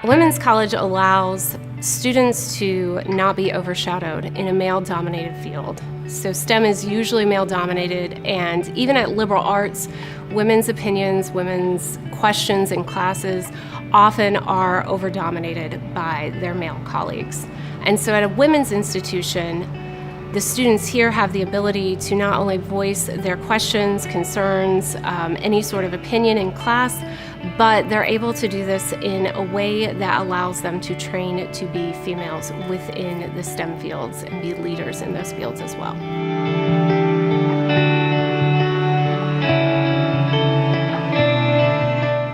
Women's college allows students to not be overshadowed in a male-dominated field. So STEM is usually male-dominated, and even at liberal arts, women's opinions, women's questions in classes often are over-dominated by their male colleagues. And so at a women's institution, the students here have the ability to not only voice their questions, concerns, any sort of opinion in class, but they're able to do this in a way that allows them to train to be females within the STEM fields and be leaders in those fields as well.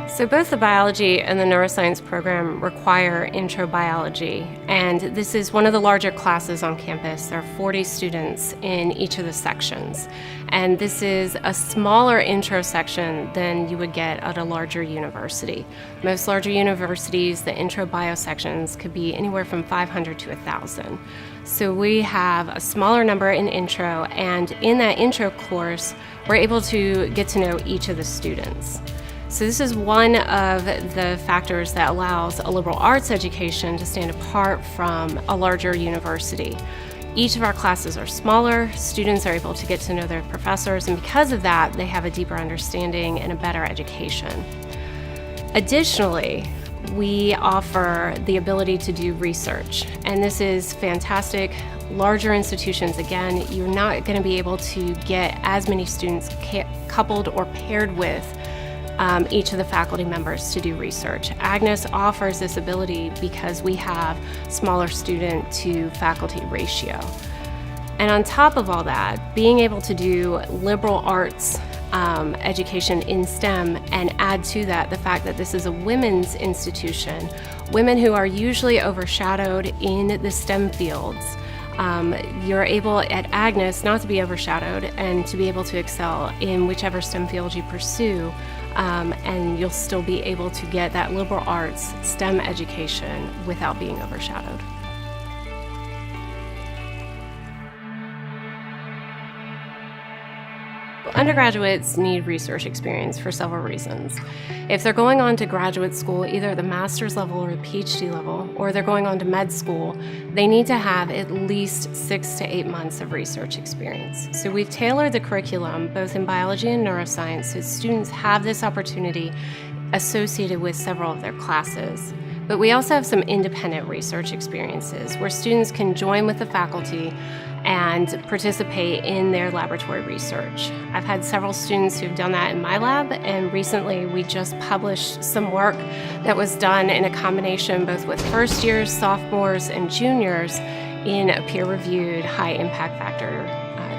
So both the biology and the neuroscience program require intro biology, and this is one of the larger classes on campus. There are 40 students in each of the sections, and this is a smaller intro section than you would get at a larger university. Most larger universities, the intro bio sections could be anywhere from 500 to 1,000. So we have a smaller number in intro, and in that intro course, we're able to get to know each of the students. So this is one of the factors that allows a liberal arts education to stand apart from a larger university. Each of our classes are smaller, students are able to get to know their professors, and because of that, they have a deeper understanding and a better education. Additionally, we offer the ability to do research, and this is fantastic. Larger institutions, again, you're not going to be able to get as many students coupled or paired with each of the faculty members to do research. Agnes offers this ability because we have smaller student to faculty ratio. And on top of all that, being able to do liberal arts education in STEM and add to that the fact that this is a women's institution, women who are usually overshadowed in the STEM fields, you're able at Agnes not to be overshadowed and to be able to excel in whichever STEM field you pursue, and you'll still be able to get that liberal arts STEM education without being overshadowed. Undergraduates need research experience for several reasons. If they're going on to graduate school, either at the master's level or the PhD level, or they're going on to med school, they need to have at least 6 to 8 months of research experience. So we've tailored the curriculum, both in biology and neuroscience, so students have this opportunity associated with several of their classes. But we also have some independent research experiences where students can join with the faculty and participate in their laboratory research. I've had several students who've done that in my lab, and recently we just published some work that was done in a combination both with first years, sophomores, and juniors in a peer-reviewed high impact factor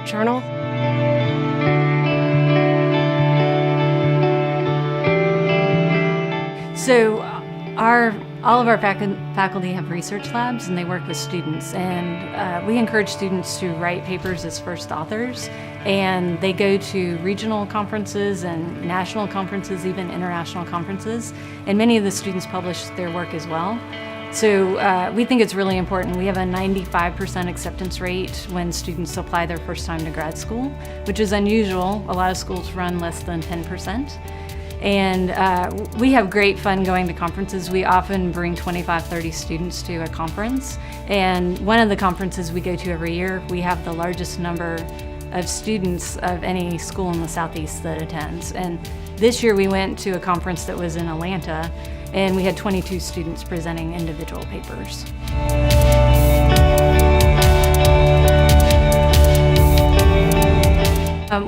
journal. So all of our faculty have research labs, and they work with students, and we encourage students to write papers as first authors, and they go to regional conferences and national conferences, even international conferences, and many of the students publish their work as well. So we think it's really important. We have a 95% acceptance rate when students apply their first time to grad school, which is unusual. A lot of schools run less than 10%. And we have great fun going to conferences. We often bring 25, 30 students to a conference. And one of the conferences we go to every year, we have the largest number of students of any school in the Southeast that attends. And this year we went to a conference that was in Atlanta, and we had 22 students presenting individual papers.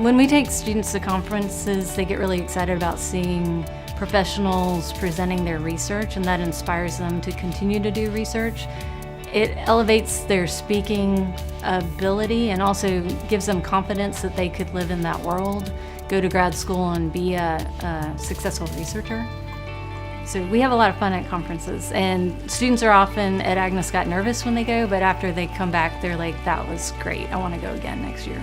When we take students to conferences, they get really excited about seeing professionals presenting their research, and that inspires them to continue to do research. It elevates their speaking ability and also gives them confidence that they could live in that world, go to grad school and be a successful researcher. So we have a lot of fun at conferences, and students are often at Agnes got nervous when they go, but after they come back, they're like, that was great, I want to go again next year.